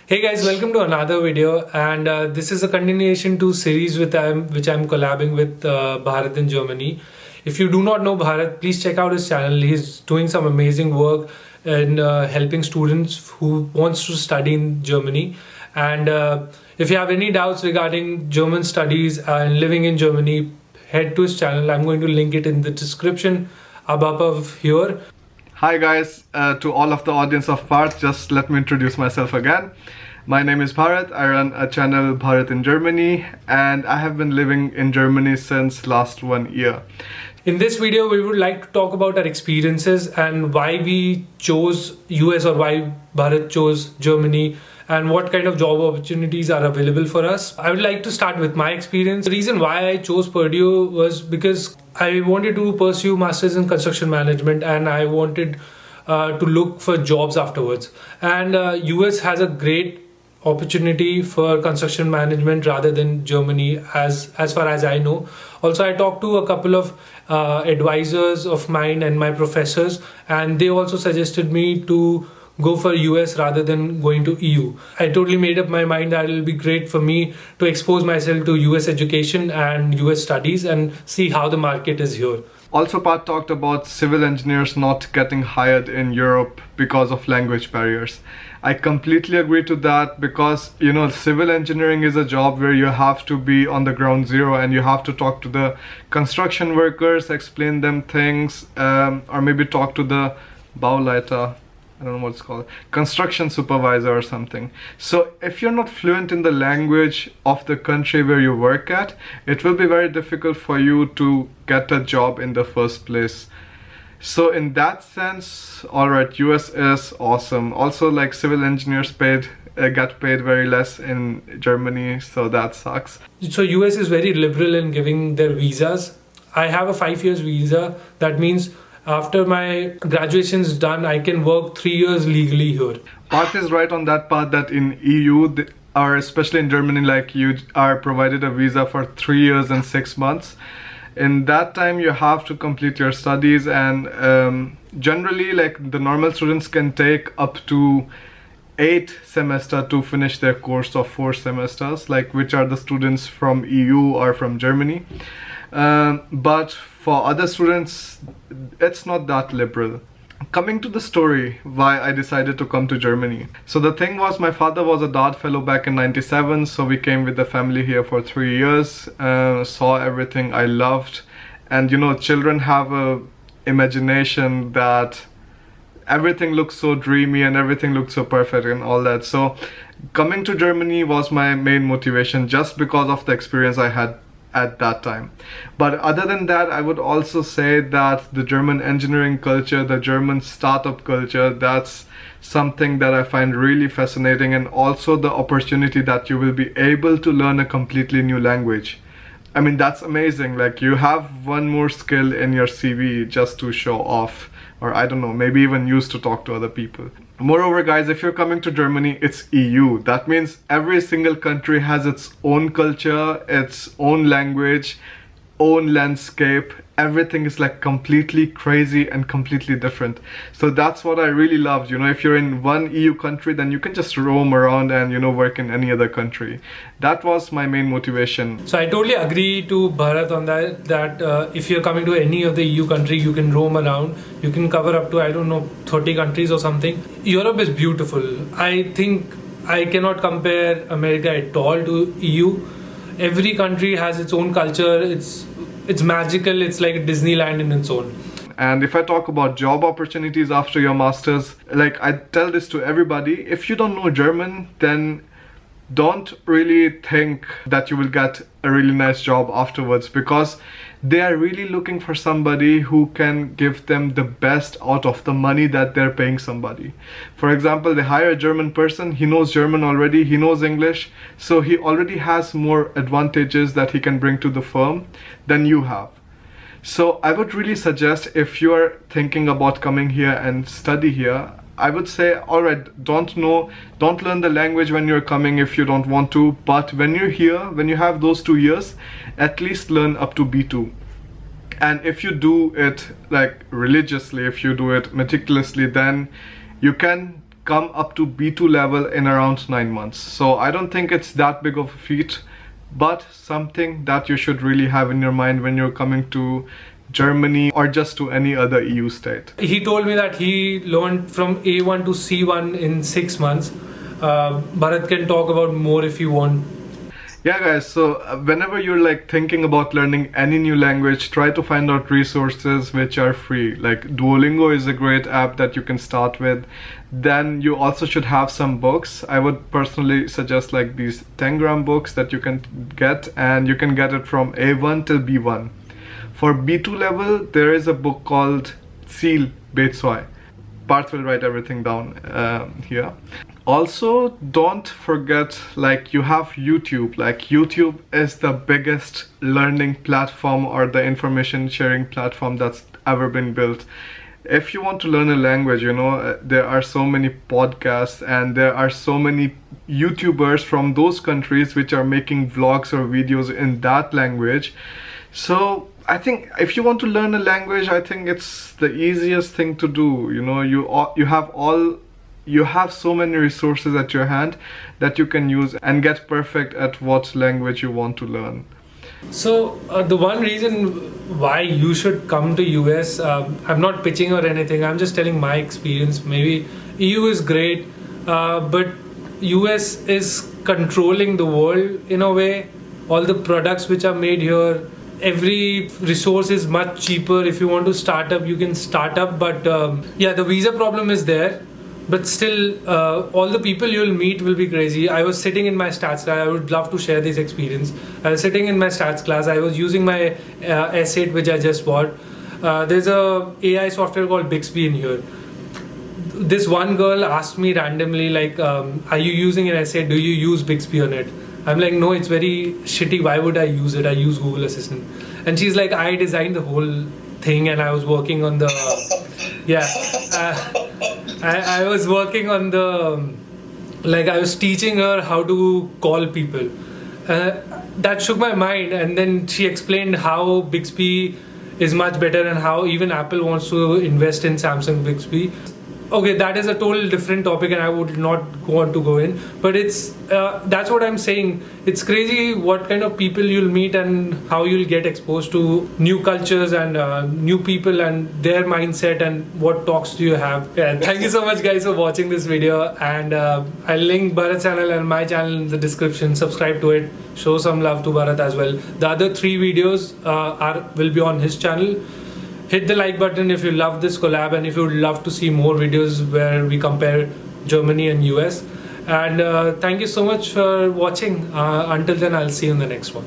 Hey guys, welcome to another video, and this is a continuation to series which I'm collabing with Bharat in Germany. If you do not know Bharat, please check out his channel. He's doing some amazing work in helping students who wants to study in Germany. And if you have any doubts regarding German studies and living in Germany, head to his channel. I'm going to link it in the description above here. Hi guys, to all of the audience of Parth, just let me introduce myself again. My name is Bharat. I run a channel BharatinGermay, and I have been living in Germany since last 1 year. In this video, we would like to talk about our experiences and why we chose US or why Bharat chose Germany and what kind of job opportunities are available for us. I would like to start with my experience. The reason why I chose Purdue was because I wanted to pursue masters in construction management and I wanted to look for jobs afterwards. And US has a great opportunity for construction management rather than Germany as far as I know. Also, I talked to a couple of advisors of mine and my professors, and they also suggested me to go for US rather than going to EU. I totally made up my mind that it will be great for me to expose myself to US education and US studies and see how the market is here. Also, Parth talked about civil engineers not getting hired in Europe because of language barriers. I completely agree to that because, you know, civil engineering is a job where you have to be on the ground zero and you have to talk to the construction workers, explain them things, or maybe talk to the Bauleiter. I don't know what it's called, construction supervisor or something. So if you're not fluent in the language of the country where you work at, it will be very difficult for you to get a job in the first place. So in that sense, alright, US is awesome. Also, like, civil engineers get paid very less in Germany, so that sucks. So US is very liberal in giving their visas. I have a 5 years visa. That means after my graduation is done, I can work 3 years legally here. Parth is right on that part that in EU, or especially in Germany, like, you are provided a visa for 3 years and 6 months. In that time, you have to complete your studies, and generally, like, the normal students can take up to 8 semesters to finish their course of 4 semesters, like, which are the students from EU or from Germany. But for other students, it's not that liberal. Coming to the story why I decided to come to Germany. So the thing was, my father was a Dart fellow back in '97, so we came with the family here for 3 years, saw everything I loved. And you know, children have a imagination that everything looks so dreamy and everything looks so perfect and all that. So coming to Germany was my main motivation, just because of the experience I had at that time. But other than that, I would also say that the German engineering culture, the German startup culture, that's something that I find really fascinating, and also the opportunity that you will be able to learn a completely new language. I mean, that's amazing. Like, you have one more skill in your CV just to show off, or I don't know, maybe even use to talk to other people. Moreover, guys, if you're coming to Germany, it's EU. That means every single country has its own culture, its own language, own landscape. Everything is like completely crazy and completely different. So that's what I really loved. You know, if you're in one EU country, then you can just roam around and, you know, work in any other country. That was my main motivation. So I totally agree to Bharat on that if you're coming to any of the EU country, you can roam around. You can cover up to, I don't know, 30 countries or something. Europe is beautiful. I think I cannot compare America at all to EU. Every country has its own culture. It's magical. It's like Disneyland in its own. And if I talk about job opportunities after your masters, like, I tell this to everybody, if you don't know German, then don't really think that you will get a really nice job afterwards, because they are really looking for somebody who can give them the best out of the money that they're paying somebody. For example, they hire a German person, he knows German already, he knows English, so he already has more advantages that he can bring to the firm than you have. So I would really suggest, if you are thinking about coming here and study here, I would say, alright, don't learn the language when you're coming if you don't want to, but when you're here, when you have those 2 years, at least learn up to B2. And if you do it like religiously, if you do it meticulously, then you can come up to B2 level in around 9 months. So I don't think it's that big of a feat, but something that you should really have in your mind when you're coming to Germany or just to any other EU state. He told me that he learned from A1 to C1 in 6 months. Bharat can talk about more if you want. Yeah guys, so whenever you're like thinking about learning any new language, try to find out resources which are free. Like Duolingo is a great app that you can start with. Then you also should have some books. I would personally suggest like these 10-gram books that you can get, and you can get it from A1 till B1. For B2 level, there is a book called Ziel B2. Parth will write everything down here. Also, don't forget, like, you have YouTube. Like, YouTube is the biggest learning platform or the information sharing platform that's ever been built. If you want to learn a language, you know, there are so many podcasts and there are so many YouTubers from those countries which are making vlogs or videos in that language. So I think if you want to learn a language, I think it's the easiest thing to do. You know, you have so many resources at your hand that you can use and get perfect at what language you want to learn. So the one reason why you should come to US, I'm not pitching or anything, I'm just telling my experience. Maybe EU is great, but US is controlling the world in a way. All the products which are made here, every resource is much cheaper. If you want to start up, you can start up, but yeah, the visa problem is there. But still, all the people you'll meet will be crazy. I was sitting in my stats class. I would love to share this experience. I was sitting in my stats class. I was using my S8, which I just bought. There's a AI software called Bixby in here. This one girl asked me randomly, like, are you using an S8? Do you use Bixby on it? I'm like, no, it's very shitty. Why would I use it? I use Google Assistant. And she's like, I designed the whole thing and I was working on the... Yeah. I was working on the, like I was teaching her how to call people. That shook my mind, and then she explained how Bixby is much better and how even Apple wants to invest in Samsung Bixby. Okay, that is a total different topic and I would not want to go in, but it's that's what I'm saying. It's crazy what kind of people you'll meet and how you'll get exposed to new cultures and new people and their mindset and what talks do you have. Yeah, thank you so much guys for watching this video, and I'll link Bharat's channel and my channel in the description. Subscribe to it, show some love to Bharat as well. The other 3 videos will be on his channel. Hit the like button if you love this collab and if you would love to see more videos where we compare Germany and US. And thank you so much for watching. Until then, I'll see you in the next one.